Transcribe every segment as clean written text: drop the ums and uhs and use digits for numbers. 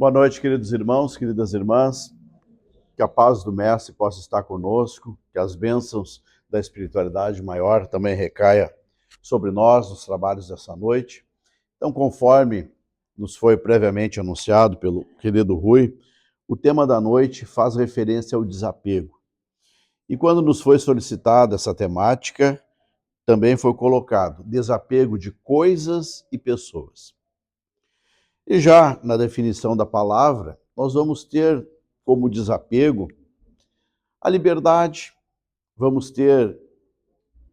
Boa noite, queridos irmãos, queridas irmãs. Que a paz do Mestre possa estar conosco, que as bênçãos da espiritualidade maior também recaia sobre nós nos trabalhos dessa noite. Então, conforme nos foi previamente anunciado pelo querido Rui, o tema da noite faz referência ao desapego. E quando nos foi solicitada essa temática, também foi colocado desapego de coisas e pessoas. E já na definição da palavra, nós vamos ter como desapego a liberdade, vamos ter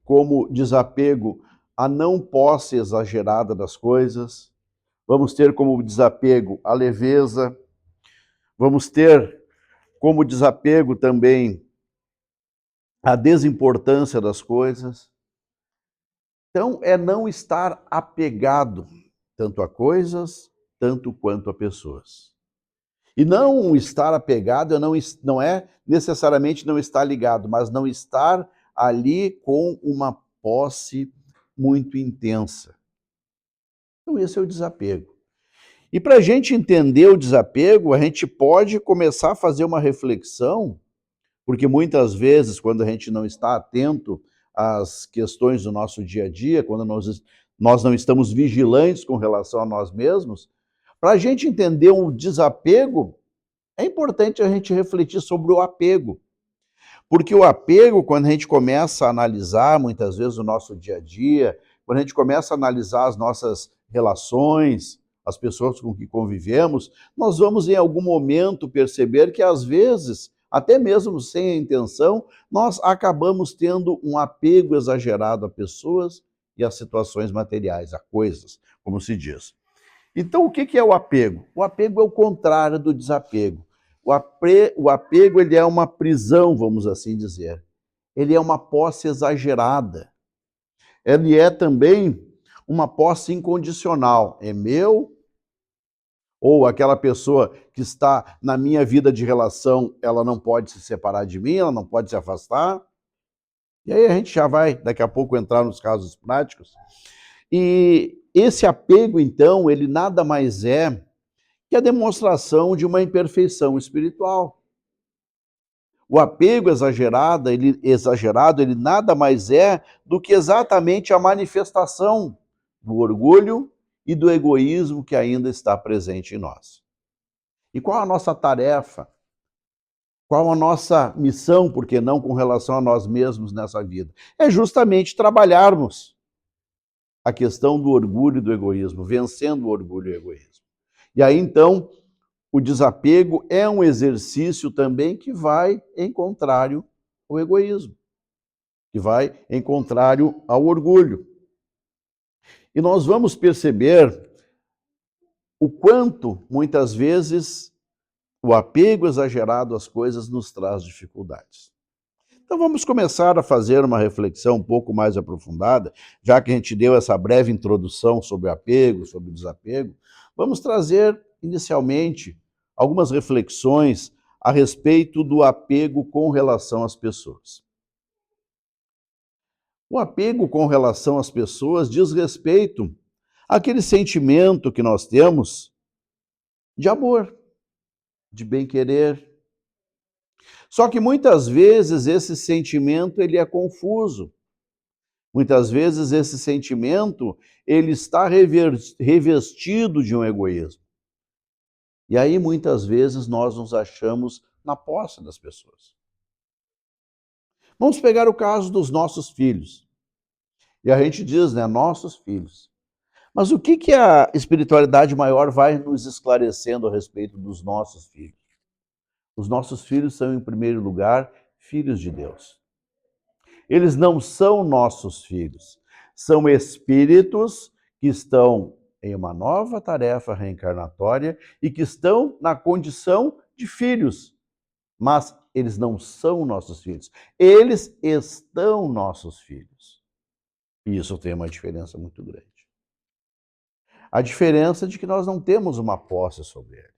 como desapego a não posse exagerada das coisas, vamos ter como desapego a leveza, vamos ter como desapego também a desimportância das coisas. Então, é não estar apegado tanto a coisas, tanto quanto a pessoas. E não estar apegado não é necessariamente não estar ligado, mas não estar ali com uma posse muito intensa. Então, esse é o desapego. E para a gente entender o desapego, a gente pode começar a fazer uma reflexão, porque muitas vezes, quando a gente não está atento às questões do nosso dia a dia, quando nós não estamos vigilantes com relação a nós mesmos, para a gente entender o desapego, é importante a gente refletir sobre o apego. Porque o apego, quando a gente começa a analisar, muitas vezes, o nosso dia a dia, quando a gente começa a analisar as nossas relações, as pessoas com que convivemos, nós vamos, em algum momento, perceber que, às vezes, até mesmo sem a intenção, nós acabamos tendo um apego exagerado a pessoas e a situações materiais, a coisas, como se diz. Então, o que é o apego? O apego é o contrário do desapego. O apego ele é uma prisão, vamos assim dizer. Ele é uma posse exagerada. Ele é também uma posse incondicional. É meu, ou aquela pessoa que está na minha vida de relação, ela não pode se separar de mim, ela não pode se afastar. E aí a gente já vai, daqui a pouco, entrar nos casos práticos. E esse apego, então, ele nada mais é que a demonstração de uma imperfeição espiritual. O apego exagerado, ele nada mais é do que exatamente a manifestação do orgulho e do egoísmo que ainda está presente em nós. E qual a nossa tarefa? Qual a nossa missão, por que não com relação a nós mesmos nessa vida? É justamente trabalharmos a questão do orgulho e do egoísmo, vencendo o orgulho e o egoísmo. E aí, então, o desapego é um exercício também que vai em contrário ao egoísmo, que vai em contrário ao orgulho. E nós vamos perceber o quanto, muitas vezes, o apego exagerado às coisas nos traz dificuldades. Então vamos começar a fazer uma reflexão um pouco mais aprofundada, já que a gente deu essa breve introdução sobre apego, sobre desapego, vamos trazer inicialmente algumas reflexões a respeito do apego com relação às pessoas. O apego com relação às pessoas diz respeito àquele sentimento que nós temos de amor, de bem-querer. Só que muitas vezes esse sentimento ele é confuso. Muitas vezes esse sentimento ele está revestido de um egoísmo. E aí muitas vezes nós nos achamos na posse das pessoas. Vamos pegar o caso dos nossos filhos. E a gente diz, né, nossos filhos. Mas o que a espiritualidade maior vai nos esclarecendo a respeito dos nossos filhos? Os nossos filhos são, em primeiro lugar, filhos de Deus. Eles não são nossos filhos, são espíritos que estão em uma nova tarefa reencarnatória e que estão na condição de filhos, mas eles não são nossos filhos, eles estão nossos filhos. E isso tem uma diferença muito grande. A diferença de que nós não temos uma posse sobre eles.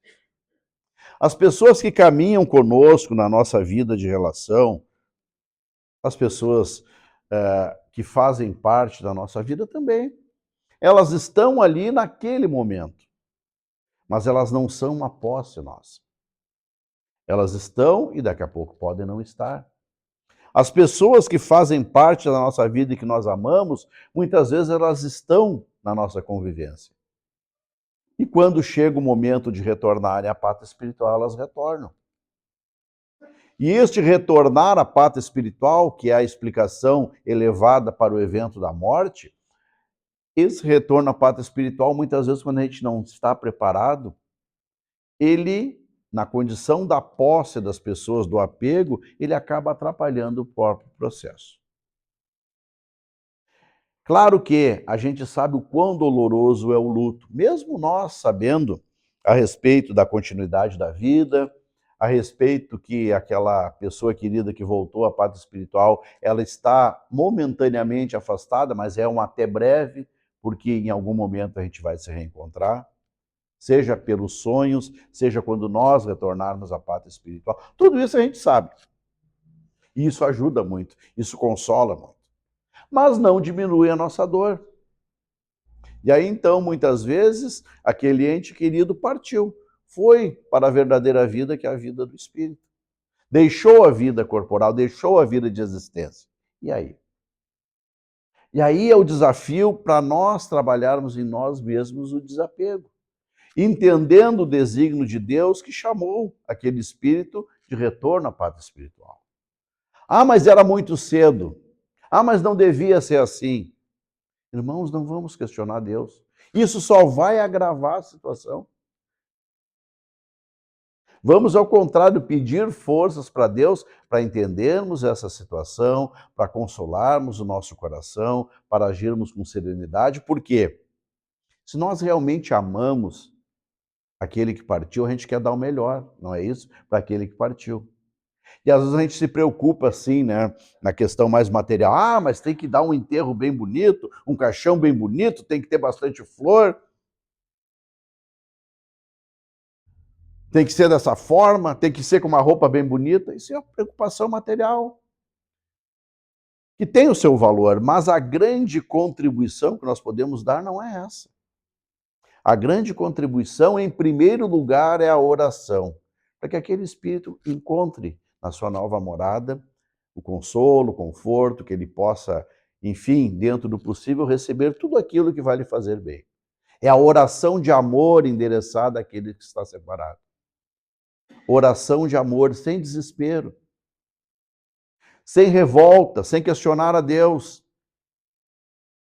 As pessoas que caminham conosco na nossa vida de relação, as pessoas que fazem parte da nossa vida também, elas estão ali naquele momento. mas elas não são uma posse nossa. Elas estão e daqui a pouco podem não estar. As pessoas que fazem parte da nossa vida e que nós amamos, muitas vezes elas estão na nossa convivência. E quando chega o momento de retornarem à pátria espiritual, elas retornam. E este retornar à pátria espiritual, que é a explicação elevada para o evento da morte, esse retorno à pátria espiritual, muitas vezes, quando a gente não está preparado, ele, na condição da posse das pessoas, do apego, ele acaba atrapalhando o próprio processo. Claro que a gente sabe o quão doloroso é o luto, mesmo nós sabendo a respeito da continuidade da vida, a respeito que aquela pessoa querida que voltou à pátria espiritual, ela está momentaneamente afastada, mas é um até breve, porque em algum momento a gente vai se reencontrar, seja pelos sonhos, seja quando nós retornarmos à pátria espiritual. Tudo isso a gente sabe. E isso ajuda muito, isso consola muito. Mas não diminui a nossa dor. E aí, então, muitas vezes, aquele ente querido partiu, foi para a verdadeira vida, que é a vida do espírito. Deixou a vida corporal, deixou a vida de existência. E aí? E aí é o desafio para nós trabalharmos em nós mesmos o desapego, entendendo o desígnio de Deus que chamou aquele espírito de retorno à pátria espiritual. Ah, mas era muito cedo. Ah, mas não devia ser assim. Irmãos, não vamos questionar Deus. Isso só vai agravar a situação. Vamos, ao contrário, pedir forças para Deus para entendermos essa situação, para consolarmos o nosso coração, para agirmos com serenidade. Por quê? Se nós realmente amamos aquele que partiu, a gente quer dar o melhor, não é isso? Para aquele que partiu. E às vezes a gente se preocupa assim, né, na questão mais material. Ah, mas tem que dar um enterro bem bonito, um caixão bem bonito, tem que ter bastante flor. Tem que ser dessa forma, tem que ser com uma roupa bem bonita. Isso é uma preocupação material, que tem o seu valor, mas a grande contribuição que nós podemos dar não é essa. A grande contribuição, em primeiro lugar, é a oração, para que aquele espírito encontre na sua nova morada o consolo, o conforto, que ele possa, enfim, dentro do possível, receber tudo aquilo que vai lhe fazer bem. É a oração de amor endereçada àquele que está separado. Oração de amor sem desespero, sem revolta, sem questionar a Deus.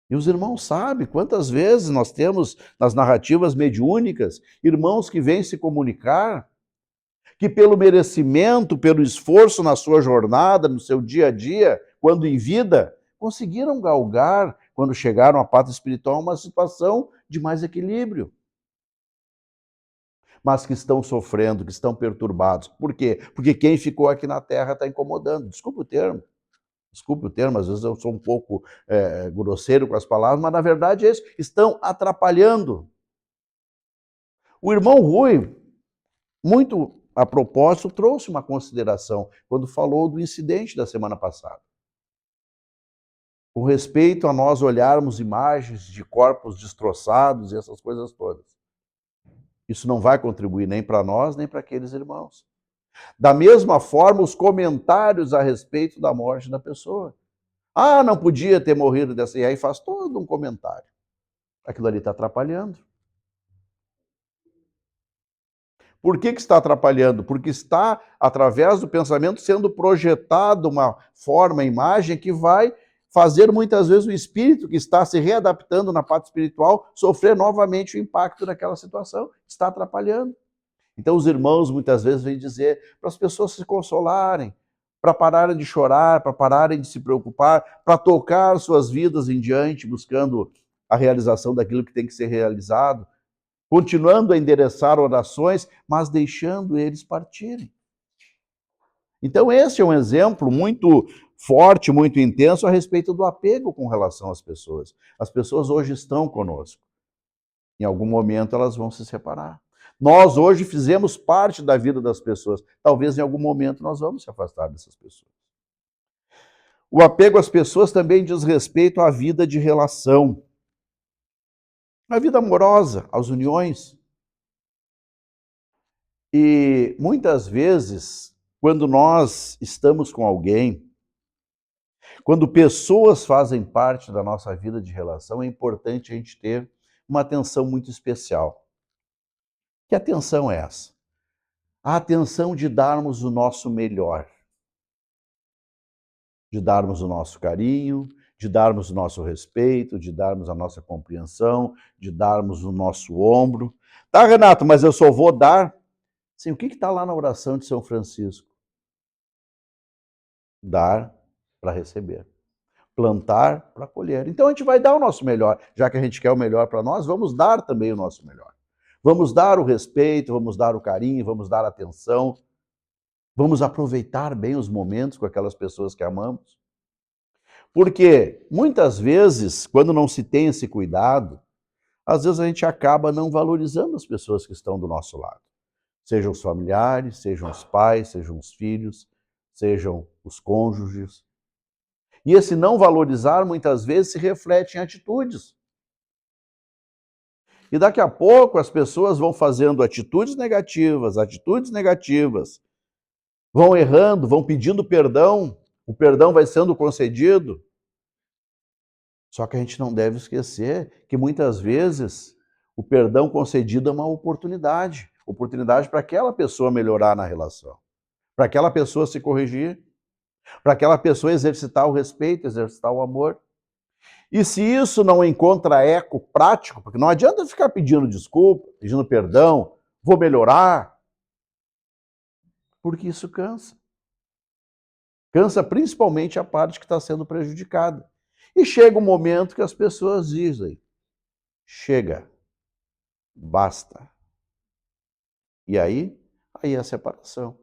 E os irmãos sabem quantas vezes nós temos nas narrativas mediúnicas irmãos que vêm se comunicar, que pelo merecimento, pelo esforço na sua jornada, no seu dia a dia, quando em vida, conseguiram galgar, quando chegaram à pátria espiritual, uma situação de mais equilíbrio. Mas que estão sofrendo, que estão perturbados. Por quê? Porque quem ficou aqui na Terra está incomodando. Desculpe o termo, às vezes eu sou um pouco grosseiro com as palavras, mas na verdade é isso, estão atrapalhando. O irmão Rui, muito a propósito, trouxe uma consideração quando falou do incidente da semana passada. Com respeito a nós olharmos imagens de corpos destroçados e essas coisas todas. Isso não vai contribuir nem para nós, nem para aqueles irmãos. Da mesma forma, os comentários a respeito da morte da pessoa. Ah, não podia ter morrido dessa. E aí faz todo um comentário. Aquilo ali está atrapalhando. Por que está atrapalhando? Porque está, através do pensamento, sendo projetado uma forma, imagem que vai fazer muitas vezes o espírito que está se readaptando na parte espiritual sofrer novamente o impacto daquela situação. Está atrapalhando. Então os irmãos muitas vezes vêm dizer para as pessoas se consolarem, para pararem de chorar, para pararem de se preocupar, para tocar suas vidas em diante, buscando a realização daquilo que tem que ser realizado, continuando a endereçar orações, mas deixando eles partirem. Então esse é um exemplo muito forte, muito intenso a respeito do apego com relação às pessoas. As pessoas hoje estão conosco. Em algum momento elas vão se separar. Nós hoje fizemos parte da vida das pessoas. Talvez em algum momento nós vamos se afastar dessas pessoas. O apego às pessoas também diz respeito à vida de relação. A vida amorosa, às uniões. E muitas vezes, quando nós estamos com alguém, quando pessoas fazem parte da nossa vida de relação, é importante a gente ter uma atenção muito especial. Que atenção é essa? A atenção de darmos o nosso melhor, de darmos o nosso carinho, de darmos o nosso respeito, de darmos a nossa compreensão, de darmos o nosso ombro. Tá, Renato, mas eu só vou dar. Sim, o que está lá na oração de São Francisco? Dar para receber. Plantar para colher. Então a gente vai dar o nosso melhor. Já que a gente quer o melhor para nós, vamos dar também o nosso melhor. Vamos dar o respeito, vamos dar o carinho, vamos dar a atenção. Vamos aproveitar bem os momentos com aquelas pessoas que amamos. Porque muitas vezes, quando não se tem esse cuidado, às vezes a gente acaba não valorizando as pessoas que estão do nosso lado. Sejam os familiares, sejam os pais, sejam os filhos, sejam os cônjuges. E esse não valorizar muitas vezes se reflete em atitudes. E daqui a pouco as pessoas vão fazendo atitudes negativas, vão errando, vão pedindo perdão, o perdão vai sendo concedido. Só que a gente não deve esquecer que muitas vezes o perdão concedido é uma oportunidade para aquela pessoa melhorar na relação, para aquela pessoa se corrigir, para aquela pessoa exercitar o respeito, exercitar o amor. E se isso não encontra eco prático, porque não adianta ficar pedindo desculpa, pedindo perdão, vou melhorar, porque isso cansa. Cansa principalmente a parte que está sendo prejudicada. E chega um momento que as pessoas dizem, chega, basta. E aí é a separação.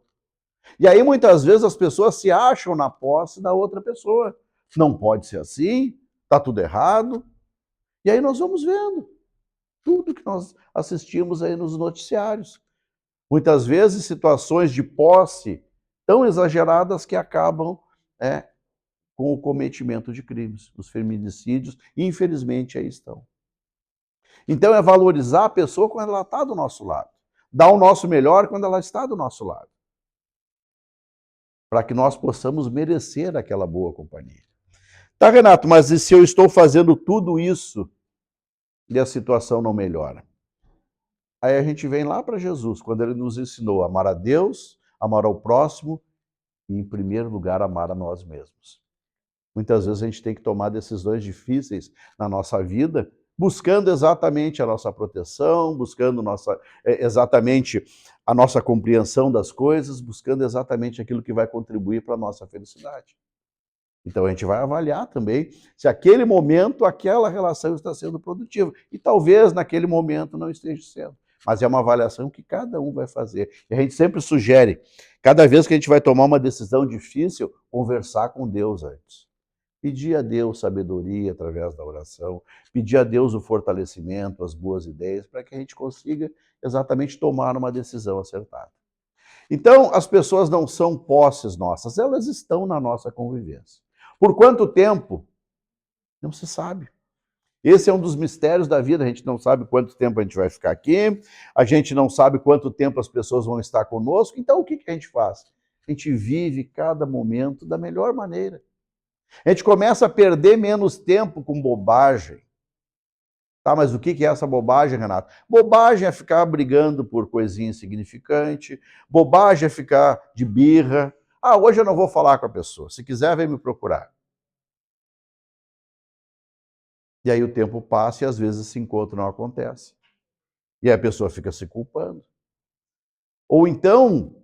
E aí muitas vezes as pessoas se acham na posse da outra pessoa. Não pode ser assim, está tudo errado. E aí nós vamos vendo tudo que nós assistimos aí nos noticiários. Muitas vezes situações de posse tão exageradas que acabam com o cometimento de crimes, os feminicídios, infelizmente aí estão. Então é valorizar a pessoa quando ela está do nosso lado, dar o nosso melhor quando ela está do nosso lado, para que nós possamos merecer aquela boa companhia. Tá, Renato, mas e se eu estou fazendo tudo isso e a situação não melhora? Aí a gente vem lá para Jesus, quando ele nos ensinou a amar a Deus, amar ao próximo e, em primeiro lugar, amar a nós mesmos. Muitas vezes a gente tem que tomar decisões difíceis na nossa vida, buscando exatamente a nossa proteção, buscando exatamente a nossa compreensão das coisas, buscando exatamente aquilo que vai contribuir para a nossa felicidade. Então a gente vai avaliar também se aquele momento, aquela relação está sendo produtiva. E talvez naquele momento não esteja sendo. Mas é uma avaliação que cada um vai fazer. E a gente sempre sugere, cada vez que a gente vai tomar uma decisão difícil, conversar com Deus antes. Pedir a Deus sabedoria através da oração, pedir a Deus o fortalecimento, as boas ideias, para que a gente consiga exatamente tomar uma decisão acertada. Então, as pessoas não são posses nossas, elas estão na nossa convivência. Por quanto tempo? Não se sabe. Esse é um dos mistérios da vida, a gente não sabe quanto tempo a gente vai ficar aqui, a gente não sabe quanto tempo as pessoas vão estar conosco, então o que a gente faz? A gente vive cada momento da melhor maneira. A gente começa a perder menos tempo com bobagem. Tá, mas o que é essa bobagem, Renato? Bobagem é ficar brigando por coisinha insignificante, bobagem é ficar de birra. Ah, hoje eu não vou falar com a pessoa, se quiser vem me procurar. E aí o tempo passa e às vezes esse encontro não acontece. E aí a pessoa fica se culpando. Ou então,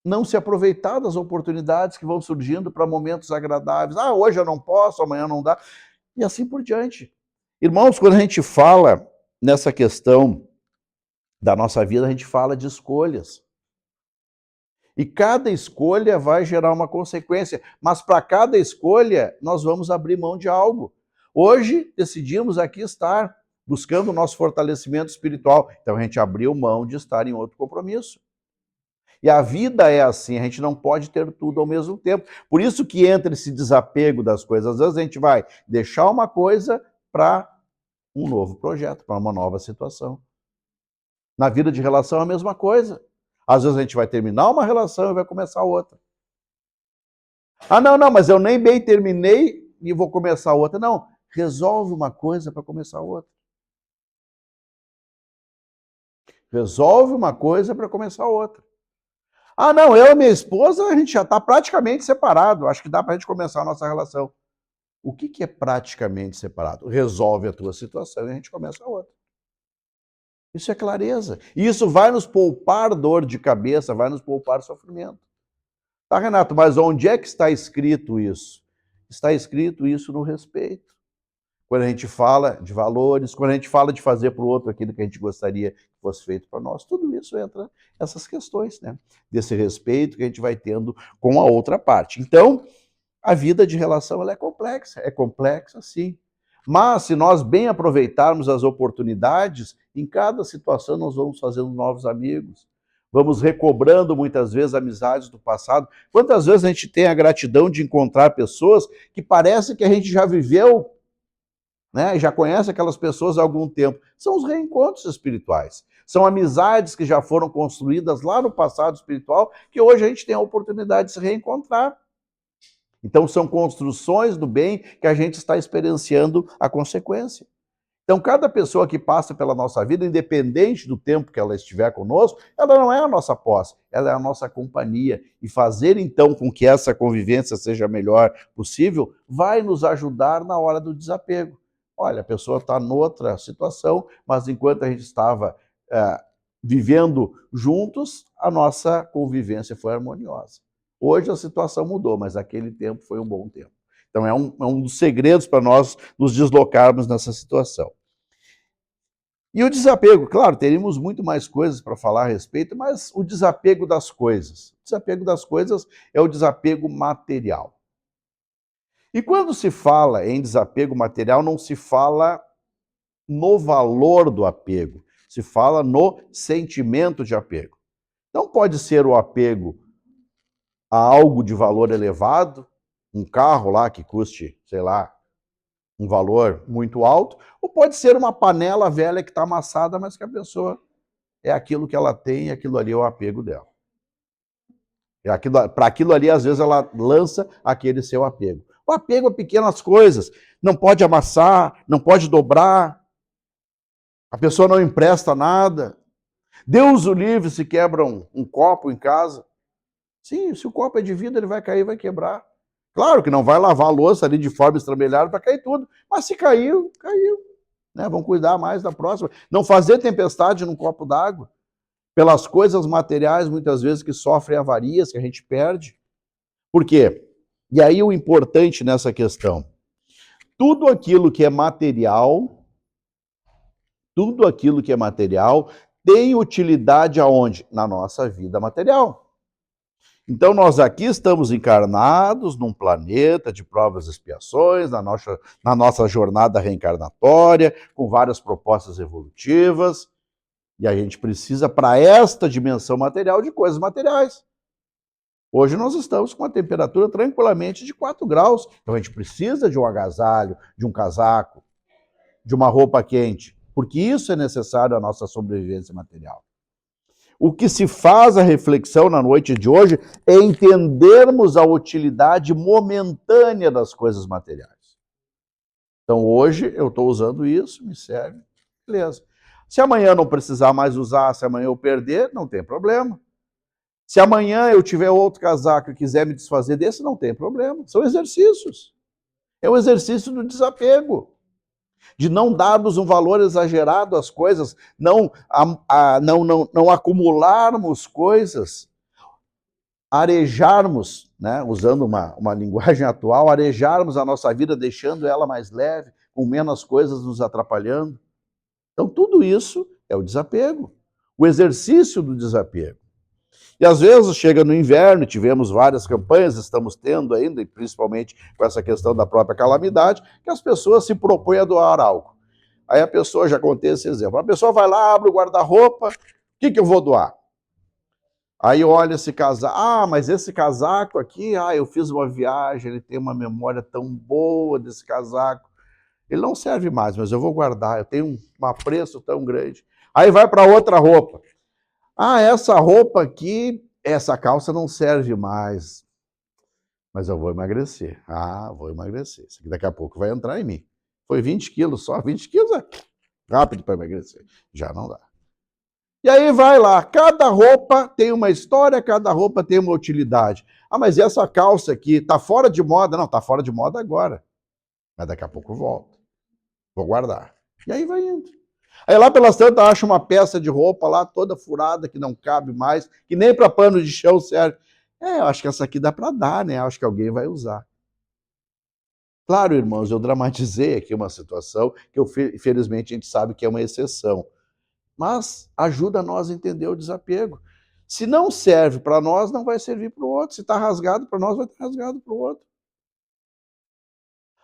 não se aproveitar das oportunidades que vão surgindo para momentos agradáveis. Ah, hoje eu não posso, amanhã não dá. E assim por diante. Irmãos, quando a gente fala nessa questão da nossa vida, a gente fala de escolhas. E cada escolha vai gerar uma consequência, mas para cada escolha nós vamos abrir mão de algo. Hoje decidimos aqui estar buscando o nosso fortalecimento espiritual, então a gente abriu mão de estar em outro compromisso. E a vida é assim, a gente não pode ter tudo ao mesmo tempo. Por isso que entra esse desapego das coisas. Às vezes a gente vai deixar uma coisa para um novo projeto, para uma nova situação. Na vida de relação é a mesma coisa. Às vezes a gente vai terminar uma relação e vai começar outra. Ah, não, mas eu nem bem terminei e vou começar outra. Não, resolve uma coisa para começar outra. Resolve uma coisa para começar outra. Ah, não, eu e minha esposa, a gente já está praticamente separado. Acho que dá para a gente começar a nossa relação. O que é praticamente separado? Resolve a tua situação e a gente começa a outra. Isso é clareza. E isso vai nos poupar dor de cabeça, vai nos poupar sofrimento. Tá, Renato, mas onde é que está escrito isso? Está escrito isso no respeito. Quando a gente fala de valores, quando a gente fala de fazer para o outro aquilo que a gente gostaria que fosse feito para nós, tudo isso entra nessas questões, né? Desse respeito que a gente vai tendo com a outra parte. Então, a vida de relação ela é complexa sim. Mas se nós bem aproveitarmos as oportunidades, em cada situação nós vamos fazendo novos amigos, vamos recobrando muitas vezes amizades do passado. Quantas vezes a gente tem a gratidão de encontrar pessoas que parece que a gente já viveu, né? Já conhece aquelas pessoas há algum tempo. São os reencontros espirituais. São amizades que já foram construídas lá no passado espiritual, que hoje a gente tem a oportunidade de se reencontrar. Então são construções do bem que a gente está experienciando a consequência. Então cada pessoa que passa pela nossa vida, independente do tempo que ela estiver conosco, ela não é a nossa posse, ela é a nossa companhia. E fazer então com que essa convivência seja a melhor possível, vai nos ajudar na hora do desapego. Olha, a pessoa está noutra situação, mas enquanto a gente estava vivendo juntos, a nossa convivência foi harmoniosa. Hoje a situação mudou, mas aquele tempo foi um bom tempo. Então é um dos segredos para nós nos deslocarmos nessa situação. E o desapego, claro, teríamos muito mais coisas para falar a respeito, mas o desapego das coisas. O desapego das coisas é o desapego material. E quando se fala em desapego material, não se fala no valor do apego, se fala no sentimento de apego. Não pode ser o apego a algo de valor elevado, um carro lá que custe, sei lá, um valor muito alto, ou pode ser uma panela velha que está amassada, mas que a pessoa é aquilo que ela tem e aquilo ali é o apego dela. Para aquilo ali, às vezes, ela lança aquele seu apego. O apego a pequenas coisas. Não pode amassar, não pode dobrar. A pessoa não empresta nada. Deus o livre se quebra um copo em casa. Sim, se o copo é de vidro, ele vai cair, vai quebrar. Claro que não vai lavar a louça ali de forma estrambelhada para cair tudo. Mas se caiu, caiu. Né? Vamos cuidar mais da próxima. Não fazer tempestade num copo d'água. Pelas coisas materiais, muitas vezes, que sofrem avarias, que a gente perde. Por quê? E aí o importante nessa questão. Tudo aquilo que é material tem utilidade aonde? Na nossa vida material. Então nós aqui estamos encarnados num planeta de provas e expiações, na nossa jornada reencarnatória, com várias propostas evolutivas, e a gente precisa, para esta dimensão material, de coisas materiais. Hoje nós estamos com uma temperatura tranquilamente de 4 graus, então a gente precisa de um agasalho, de um casaco, de uma roupa quente, porque isso é necessário à nossa sobrevivência material. O que se faz a reflexão na noite de hoje é entendermos a utilidade momentânea das coisas materiais. Então hoje eu estou usando isso, me serve, beleza. Se amanhã não precisar mais usar, se amanhã eu perder, não tem problema. Se amanhã eu tiver outro casaco e quiser me desfazer desse, não tem problema. São exercícios. É o exercício do desapego. De não darmos um valor exagerado às coisas, não acumularmos coisas, arejarmos, né, usando uma linguagem atual, arejarmos a nossa vida, deixando ela mais leve, com menos coisas nos atrapalhando. Então tudo isso é o desapego, o exercício do desapego. E às vezes chega no inverno, tivemos várias campanhas, estamos tendo ainda, e principalmente com essa questão da própria calamidade, que as pessoas se propõem a doar algo. Aí a pessoa, já contei esse exemplo, a pessoa vai lá, abre o guarda-roupa, o que eu vou doar? Aí olha esse casaco, mas esse casaco aqui, eu fiz uma viagem, ele tem uma memória tão boa desse casaco, ele não serve mais, mas eu vou guardar, eu tenho um apreço tão grande. Aí vai para outra roupa. Ah, essa roupa aqui, essa calça não serve mais, mas eu vou emagrecer. Ah, vou emagrecer. Isso aqui daqui a pouco vai entrar em mim. Foi 20 quilos só, 20 quilos é rápido para emagrecer. Já não dá. E aí vai lá, cada roupa tem uma história, cada roupa tem uma utilidade. Ah, mas essa calça aqui tá fora de moda? Não, tá fora de moda agora. Mas daqui a pouco volta. Vou guardar. E aí vai indo. Aí lá pelas tantas acha uma peça de roupa lá toda furada que não cabe mais, que nem para pano de chão serve. Eu acho que essa aqui dá para dar, né? Acho que alguém vai usar. Claro, irmãos, eu dramatizei aqui uma situação que, infelizmente, a gente sabe que é uma exceção. Mas ajuda nós a entender o desapego. Se não serve para nós, não vai servir para o outro. Se está rasgado para nós, vai estar rasgado para o outro.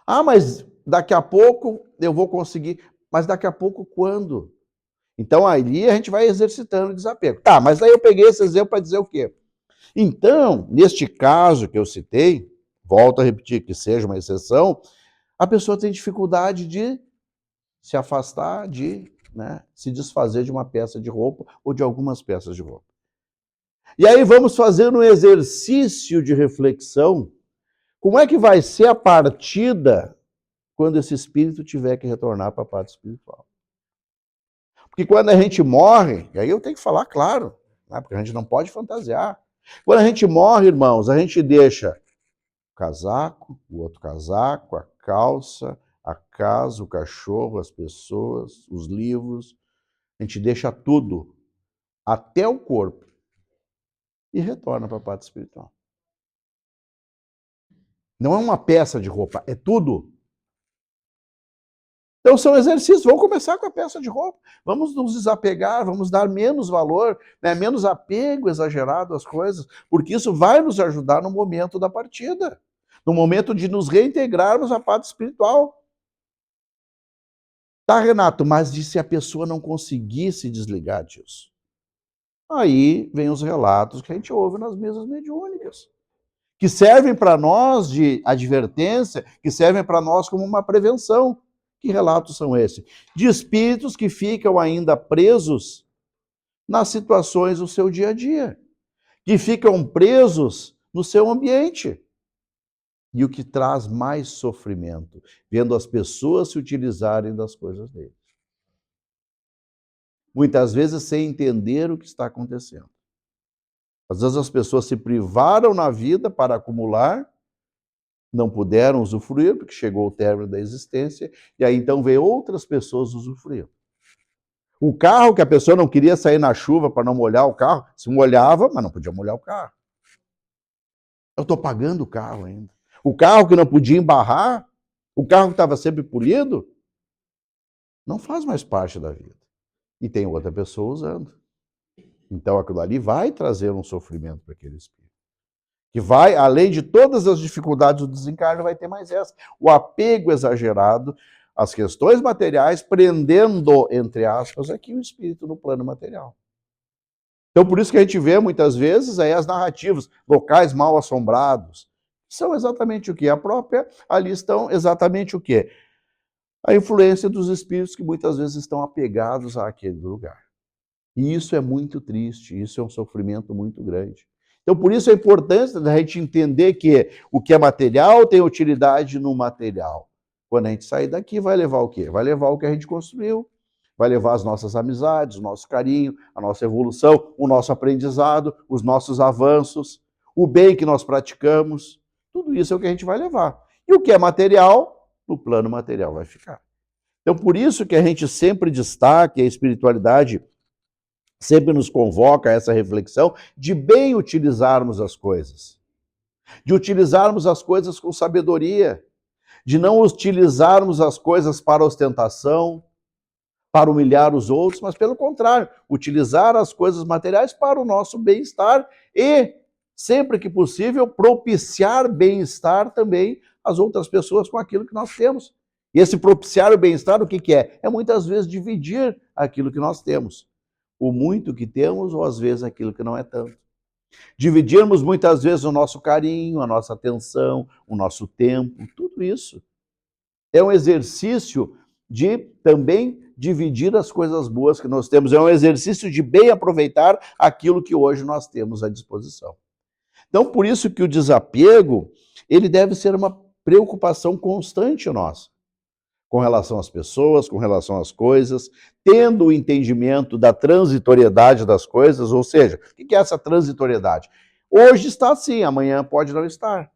Ah, mas daqui a pouco eu vou conseguir. Mas daqui a pouco quando? Então ali a gente vai exercitando o desapego. Tá, mas aí eu peguei esse exemplo para dizer o quê? Então, neste caso que eu citei, volto a repetir que seja uma exceção, a pessoa tem dificuldade de se afastar, de se desfazer de uma peça de roupa ou de algumas peças de roupa. E aí vamos fazer um exercício de reflexão. Como é que vai ser a partida quando esse espírito tiver que retornar para a parte espiritual? Porque quando a gente morre, e aí eu tenho que falar claro, porque a gente não pode fantasiar. Quando a gente morre, irmãos, a gente deixa o casaco, o outro casaco, a calça, a casa, o cachorro, as pessoas, os livros. A gente deixa tudo, até o corpo, e retorna para a parte espiritual. Não é uma peça de roupa, é tudo. Então são exercícios, vamos começar com a peça de roupa, vamos nos desapegar, vamos dar menos valor, menos apego exagerado às coisas, porque isso vai nos ajudar no momento da partida, no momento de nos reintegrarmos à parte espiritual. Tá, Renato, mas e se a pessoa não conseguir se desligar disso? Aí vem os relatos que a gente ouve nas mesas mediúnicas, que servem para nós de advertência, que servem para nós como uma prevenção. Que relatos são esses? De espíritos que ficam ainda presos nas situações do seu dia a dia, que ficam presos no seu ambiente. E o que traz mais sofrimento, vendo as pessoas se utilizarem das coisas deles. Muitas vezes sem entender o que está acontecendo. Às vezes as pessoas se privaram na vida para acumular, não puderam usufruir, porque chegou o término da existência, e aí então vê outras pessoas usufruindo. O carro que a pessoa não queria sair na chuva para não molhar o carro, se molhava, mas não podia molhar o carro. Eu estou pagando o carro ainda. O carro que não podia embarrar, o carro que estava sempre polido, não faz mais parte da vida. E tem outra pessoa usando. Então aquilo ali vai trazer um sofrimento para aquele espírito. Que vai, além de todas as dificuldades do desencarno, vai ter mais essa. O apego exagerado às questões materiais, prendendo, entre aspas, aqui o espírito no plano material. Então, por isso que a gente vê, muitas vezes, aí as narrativas, locais mal assombrados, são exatamente o quê? Ali estão exatamente o quê? A influência dos espíritos que muitas vezes estão apegados àquele lugar. E isso é muito triste, isso é um sofrimento muito grande. Então, por isso a importância da gente entender que o que é material tem utilidade no material. Quando a gente sair daqui, vai levar o quê? Vai levar o que a gente construiu, vai levar as nossas amizades, o nosso carinho, a nossa evolução, o nosso aprendizado, os nossos avanços, o bem que nós praticamos. Tudo isso é o que a gente vai levar. E o que é material, no plano material vai ficar. Então, por isso que a gente sempre destaca a espiritualidade, sempre nos convoca a essa reflexão de bem utilizarmos as coisas, de utilizarmos as coisas com sabedoria, de não utilizarmos as coisas para ostentação, para humilhar os outros, mas pelo contrário, utilizar as coisas materiais para o nosso bem-estar e, sempre que possível, propiciar bem-estar também às outras pessoas com aquilo que nós temos. E esse propiciar o bem-estar, o que é? É muitas vezes dividir aquilo que nós temos. O muito que temos ou às vezes aquilo que não é tanto. Dividirmos muitas vezes o nosso carinho, a nossa atenção, o nosso tempo, tudo isso. É um exercício de também dividir as coisas boas que nós temos. É um exercício de bem aproveitar aquilo que hoje nós temos à disposição. Então, por isso que o desapego, ele deve ser uma preocupação constante nossa, com relação às pessoas, com relação às coisas, tendo o entendimento da transitoriedade das coisas, ou seja, o que é essa transitoriedade? Hoje está assim, amanhã pode não estar.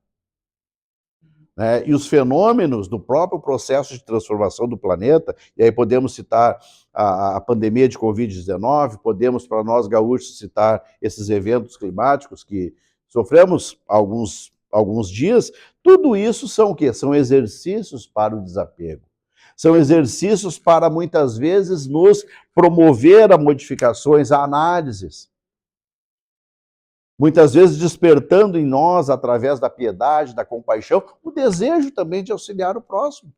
E os fenômenos do próprio processo de transformação do planeta, e aí podemos citar a pandemia de Covid-19, podemos, para nós gaúchos, citar esses eventos climáticos que sofremos alguns dias, tudo isso são o quê? São exercícios para o desapego. São exercícios para, muitas vezes, nos promover a modificações, a análises. Muitas vezes despertando em nós, através da piedade, da compaixão, o desejo também de auxiliar o próximo.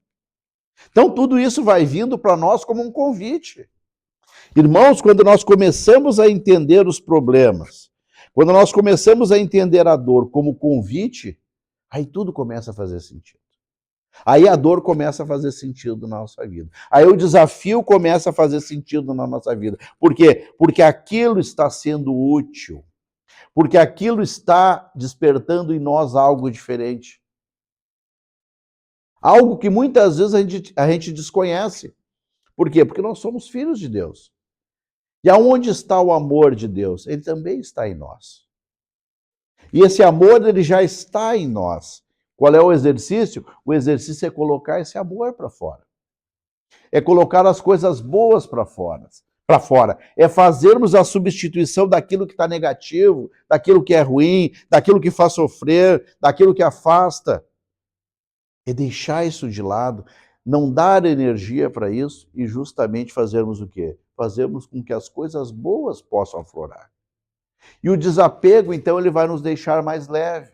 Então, tudo isso vai vindo para nós como um convite. Irmãos, quando nós começamos a entender os problemas, quando nós começamos a entender a dor como convite, aí tudo começa a fazer sentido. Aí a dor começa a fazer sentido na nossa vida. Aí o desafio começa a fazer sentido na nossa vida. Por quê? Porque aquilo está sendo útil. Porque aquilo está despertando em nós algo diferente. Algo que muitas vezes a gente desconhece. Por quê? Porque nós somos filhos de Deus. E aonde está o amor de Deus? Ele também está em nós. E esse amor, ele já está em nós. Qual é o exercício? O exercício é colocar esse amor para fora. É colocar as coisas boas para fora. É fazermos a substituição daquilo que está negativo, daquilo que é ruim, daquilo que faz sofrer, daquilo que afasta. É deixar isso de lado, não dar energia para isso e justamente fazermos o quê? Fazermos com que as coisas boas possam aflorar. E o desapego, então, ele vai nos deixar mais leve,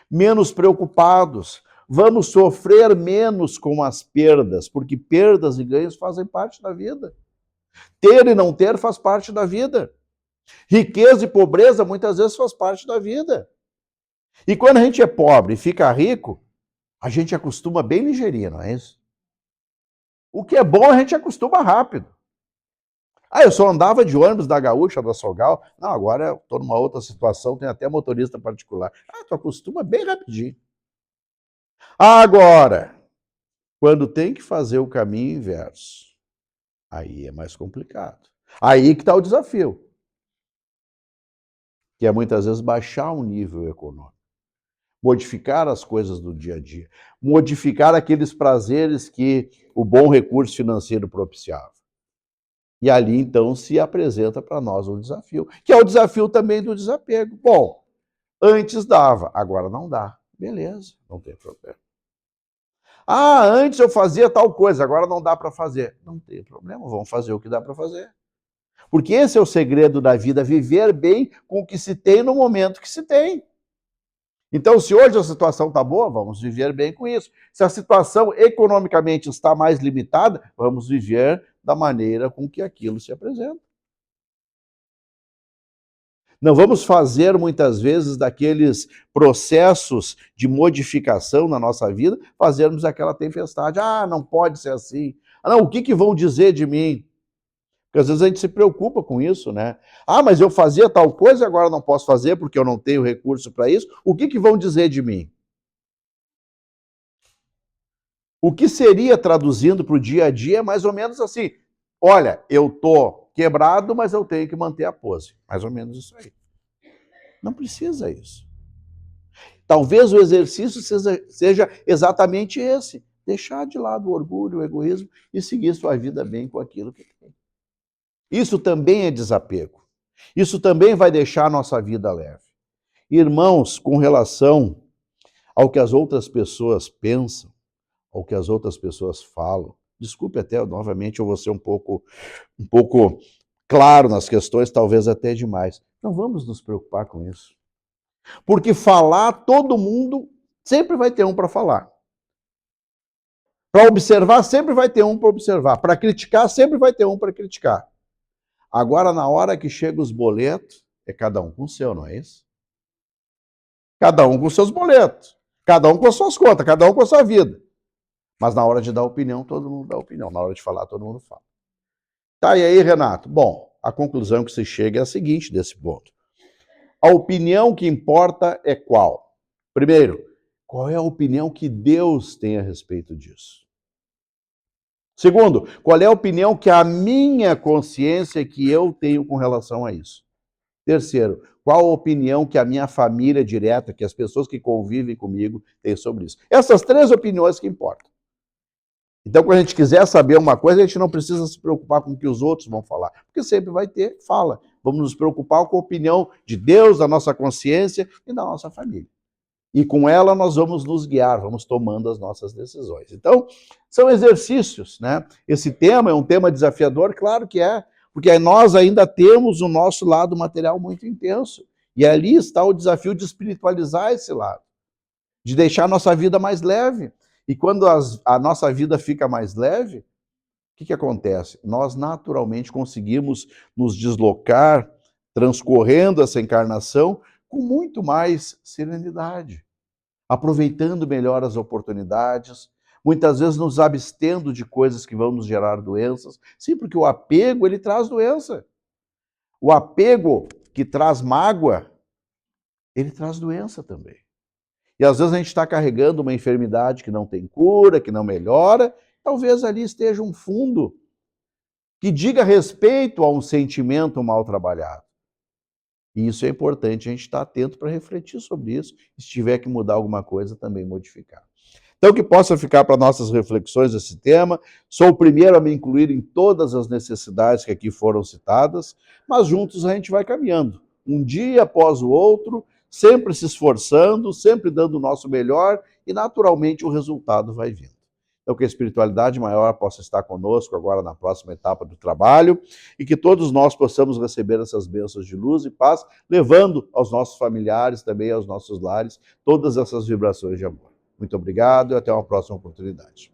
menos preocupados. Vamos sofrer menos com as perdas, porque perdas e ganhos fazem parte da vida. Ter e não ter faz parte da vida. Riqueza e pobreza muitas vezes faz parte da vida. E quando a gente é pobre e fica rico, a gente acostuma bem ligeirinho, não é isso? O que é bom a gente acostuma rápido. Eu só andava de ônibus da Gaúcha, da Solgal. Não, agora eu estou numa outra situação, tem até motorista particular. Tu acostuma bem rapidinho. Agora, quando tem que fazer o caminho inverso, aí é mais complicado. Aí que está o desafio. Que é muitas vezes baixar o nível econômico. Modificar as coisas do dia a dia. Modificar aqueles prazeres que o bom recurso financeiro propiciava. E ali, então, se apresenta para nós um desafio, que é o desafio também do desapego. Bom, antes dava, agora não dá. Beleza, não tem problema. Antes eu fazia tal coisa, agora não dá para fazer. Não tem problema, vamos fazer o que dá para fazer. Porque esse é o segredo da vida, viver bem com o que se tem no momento que se tem. Então, se hoje a situação está boa, vamos viver bem com isso. Se a situação economicamente está mais limitada, vamos viver da maneira com que aquilo se apresenta. Não vamos fazer, muitas vezes, daqueles processos de modificação na nossa vida, fazermos aquela tempestade. Não pode ser assim. Não, o que vão dizer de mim? Porque às vezes a gente se preocupa com isso, né? Mas eu fazia tal coisa e agora não posso fazer porque eu não tenho recurso para isso. O que vão dizer de mim? O que seria, traduzindo para o dia a dia, é mais ou menos assim. Olha, eu estou quebrado, mas eu tenho que manter a pose. Mais ou menos isso aí. Não precisa isso. Talvez o exercício seja exatamente esse. Deixar de lado o orgulho, o egoísmo e seguir sua vida bem com aquilo que tem. Isso também é desapego. Isso também vai deixar a nossa vida leve. Irmãos, com relação ao que as outras pessoas pensam, ao que as outras pessoas falam, desculpe até, novamente, eu vou ser um pouco claro nas questões, talvez até demais. Não vamos nos preocupar com isso. Porque falar, todo mundo sempre vai ter um para falar. Para observar, sempre vai ter um para observar. Para criticar, sempre vai ter um para criticar. Agora, na hora que chegam os boletos, é cada um com o seu, não é isso? Cada um com seus boletos. Cada um com as suas contas, cada um com a sua vida. Mas na hora de dar opinião, todo mundo dá opinião. Na hora de falar, todo mundo fala. Tá, e aí, Renato? Bom, a conclusão que se chega é a seguinte desse ponto. A opinião que importa é qual? Primeiro, qual é a opinião que Deus tem a respeito disso? Segundo, qual é a opinião que a minha consciência, que eu tenho com relação a isso? Terceiro, qual a opinião que a minha família direta, que as pessoas que convivem comigo têm sobre isso? Essas três opiniões que importam. Então, quando a gente quiser saber uma coisa, a gente não precisa se preocupar com o que os outros vão falar, porque sempre vai ter fala. Vamos nos preocupar com a opinião de Deus, da nossa consciência e da nossa família. E com ela nós vamos nos guiar, vamos tomando as nossas decisões. Então, são exercícios, né? Esse tema é um tema desafiador, claro que é, porque nós ainda temos o nosso lado material muito intenso. E ali está o desafio de espiritualizar esse lado, de deixar a nossa vida mais leve. E quando a nossa vida fica mais leve, o que acontece? Nós naturalmente conseguimos nos deslocar, transcorrendo essa encarnação, com muito mais serenidade, aproveitando melhor as oportunidades, muitas vezes nos abstendo de coisas que vão nos gerar doenças. Sim, porque o apego, ele traz doença. O apego que traz mágoa, ele traz doença também. E às vezes a gente está carregando uma enfermidade que não tem cura, que não melhora, talvez ali esteja um fundo que diga respeito a um sentimento mal trabalhado. E isso é importante, a gente estar atento para refletir sobre isso, e se tiver que mudar alguma coisa, também modificar. Então, que possa ficar para nossas reflexões esse tema. Sou o primeiro a me incluir em todas as necessidades que aqui foram citadas, mas juntos a gente vai caminhando, um dia após o outro, sempre se esforçando, sempre dando o nosso melhor, e naturalmente o resultado vai vindo. Então, que a espiritualidade maior possa estar conosco agora na próxima etapa do trabalho e que todos nós possamos receber essas bênçãos de luz e paz, levando aos nossos familiares, também aos nossos lares, todas essas vibrações de amor. Muito obrigado e até uma próxima oportunidade.